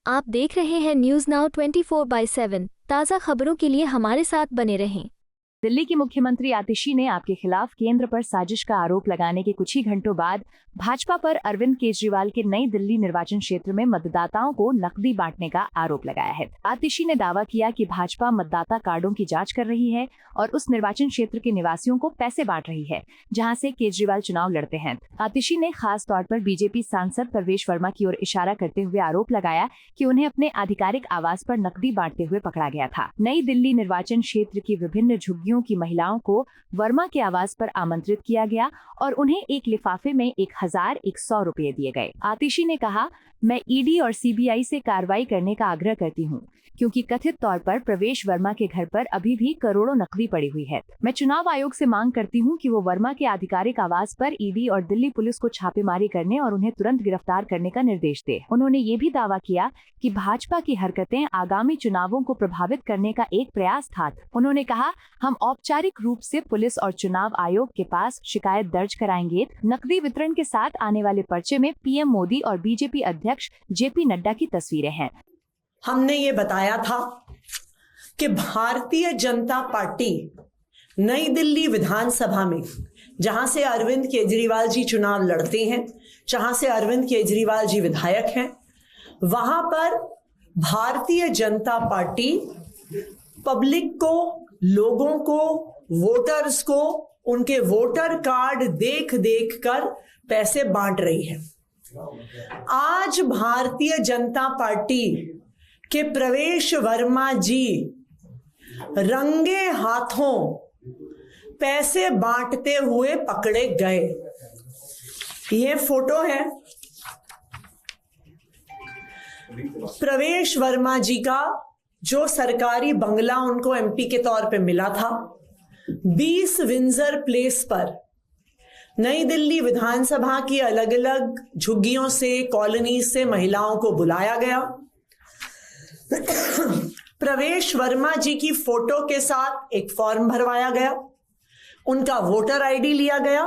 आप देख रहे हैं न्यूज नाउ 24/7। ताज़ा खबरों के लिए हमारे साथ बने रहें। दिल्ली की मुख्यमंत्री आतिशी ने आपके खिलाफ केंद्र पर साजिश का आरोप लगाने के कुछ ही घंटों बाद भाजपा पर अरविंद केजरीवाल के नई दिल्ली निर्वाचन क्षेत्र में मतदाताओं को नकदी बांटने का आरोप लगाया है। आतिशी ने दावा किया कि भाजपा मतदाता कार्डों की जांच कर रही है और उस निर्वाचन क्षेत्र के निवासियों को पैसे बांट रही है जहां से केजरीवाल चुनाव लड़ते हैं। आतिशी ने खास तौर पर बीजेपी सांसद परवेश वर्मा की ओर इशारा करते हुए आरोप लगाया कि उन्हें अपने आधिकारिक आवास पर नकदी बांटते हुए पकड़ा गया था। नई दिल्ली निर्वाचन क्षेत्र की विभिन्न झुग्गियों की महिलाओं को वर्मा के आवास पर आमंत्रित किया गया और उन्हें एक लिफाफे में 1100 रुपए दिए गए। आतिशी ने कहा, मैं ईडी और सीबीआई से कार्रवाई करने का आग्रह करती हूँ क्योंकि कथित तौर पर प्रवेश वर्मा के घर पर अभी भी करोड़ों नकदी पड़ी हुई है। मैं चुनाव आयोग से मांग करती हूँ कि वो वर्मा के आधिकारिक आवास पर ईडी और दिल्ली पुलिस को छापेमारी करने और उन्हें तुरंत गिरफ्तार करने का निर्देश दे। उन्होंने ये भी दावा किया कि भाजपा की हरकतें आगामी चुनावों को प्रभावित करने का एक प्रयास था। उन्होंने कहा, हम औपचारिक रूप से पुलिस और चुनाव आयोग के पास शिकायत दर्ज कराएंगे। नकदी वितरण के साथ आने वाले पर्चे में पीएम मोदी और बीजेपी अध्यक्ष जेपी नड्डा की तस्वीरें हैं। हमने ये बताया था कि भारतीय जनता पार्टी नई दिल्ली विधानसभा में, जहां से अरविंद केजरीवाल जी चुनाव लड़ते हैं, जहां से अरविंद केजरीवाल जी विधायक हैं, वहां पर भारतीय जनता पार्टी पब्लिक को, लोगों को, वोटर्स को उनके वोटर कार्ड देख देख कर पैसे बांट रही है। आज भारतीय जनता पार्टी के प्रवेश वर्मा जी रंगे हाथों पैसे बांटते हुए पकड़े गए। ये फोटो है प्रवेश वर्मा जी का, जो सरकारी बंगला उनको एमपी के तौर पे मिला था। 20 विंजर प्लेस पर नई दिल्ली विधानसभा की अलग अलग झुग्गियों से, कॉलोनी से महिलाओं को बुलाया गया। प्रवेश वर्मा जी की फोटो के साथ एक फॉर्म भरवाया गया, उनका वोटर आईडी लिया गया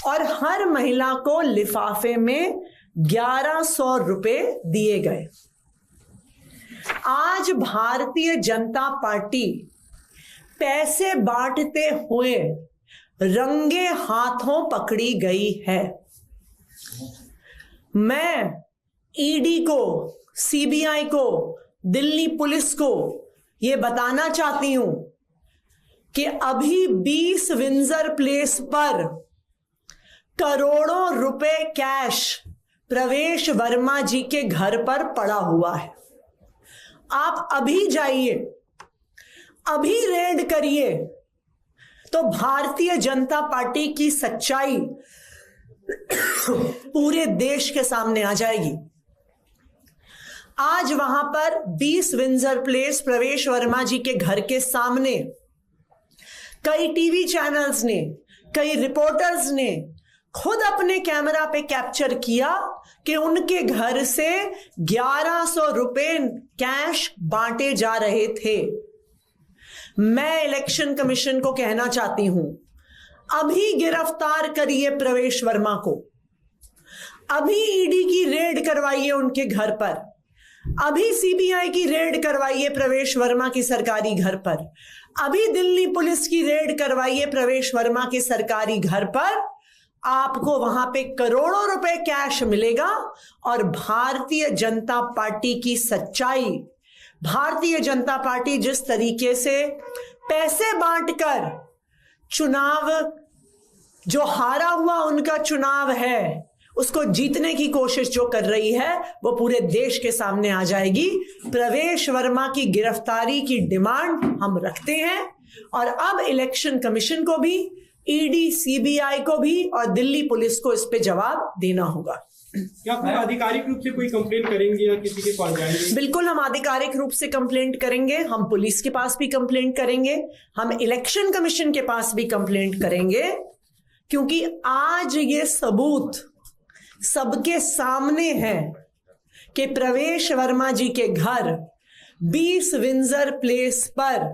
और हर महिला को लिफाफे में 1100 रुपए दिए गए। आज भारतीय जनता पार्टी पैसे बांटते हुए रंगे हाथों पकड़ी गई है। मैं ईडी को, सीबीआई को, दिल्ली पुलिस को यह बताना चाहती हूं कि अभी 20 विंजर प्लेस पर करोड़ों रुपए कैश प्रवेश वर्मा जी के घर पर पड़ा हुआ है। आप अभी जाइए, अभी रेड करिए तो भारतीय जनता पार्टी की सच्चाई पूरे देश के सामने आ जाएगी। आज वहां पर 20 विंजर प्लेस प्रवेश वर्मा जी के घर के सामने कई टीवी चैनल्स ने, कई रिपोर्टर्स ने खुद अपने कैमरा पे कैप्चर किया कि उनके घर से 1100 रुपए कैश बांटे जा रहे थे। मैं इलेक्शन कमीशन को कहना चाहती हूं, अभी गिरफ्तार करिए प्रवेश वर्मा को, अभी ईडी की रेड करवाइए उनके घर पर, अभी सीबीआई की रेड करवाइए प्रवेश वर्मा की सरकारी घर पर, अभी दिल्ली पुलिस की रेड करवाइए प्रवेश वर्मा के सरकारी घर पर। आपको वहां पे करोड़ों रुपए कैश मिलेगा और भारतीय जनता पार्टी की सच्चाई, भारतीय जनता पार्टी जिस तरीके से पैसे बांटकर चुनाव, जो हारा हुआ उनका चुनाव है, उसको जीतने की कोशिश जो कर रही है, वो पूरे देश के सामने आ जाएगी। प्रवेश वर्मा की गिरफ्तारी की डिमांड हम रखते हैं और अब इलेक्शन कमीशन को भी, ईडी, सीबीआई को भी और दिल्ली पुलिस को इस पे जवाब देना होगा। क्या आप आधिकारिक रूप से कोई कंप्लेंट करेंगे या किसी के पास जाएंगे? बिल्कुल, हम आधिकारिक रूप से कंप्लेंट करेंगे, हम पुलिस के पास भी कंप्लेंट करेंगे, हम इलेक्शन कमीशन के पास भी कंप्लेंट करेंगे, क्योंकि आज ये सबूत सबके सामने है कि प्रवेश वर्मा जी के घर 20 विंजर प्लेस पर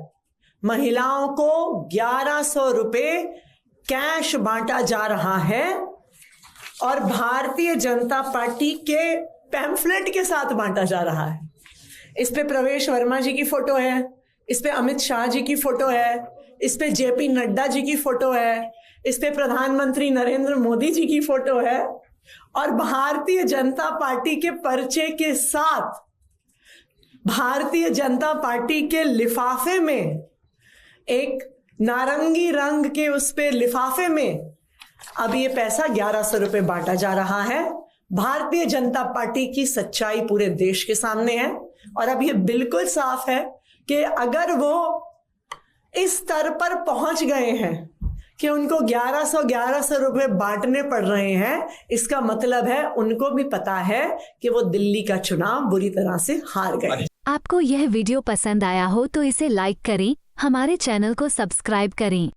महिलाओं को 1100 रुपए कैश बांटा जा रहा है और भारतीय जनता पार्टी के पैम्फलेट के साथ बांटा जा रहा है। इस पे प्रवेश वर्मा जी की फोटो है, इस पे अमित शाह जी की फोटो है, इस पे जेपी नड्डा जी की फोटो है, इस पे प्रधानमंत्री नरेंद्र मोदी जी की फोटो है और भारतीय जनता पार्टी के पर्चे के साथ भारतीय जनता पार्टी के लिफाफे में, एक नारंगी रंग के उस पे लिफाफे में अब ये पैसा 1100 रुपए बांटा जा रहा है। भारतीय जनता पार्टी की सच्चाई पूरे देश के सामने है और अब ये बिल्कुल साफ है कि अगर वो इस स्तर पर पहुंच गए हैं कि उनको 1100 रुपए बांटने पड़ रहे हैं, इसका मतलब है उनको भी पता है कि वो दिल्ली का चुनाव बुरी तरह से हार गए। आपको यह वीडियो पसंद आया हो तो इसे लाइक करें, हमारे चैनल को सब्सक्राइब करें।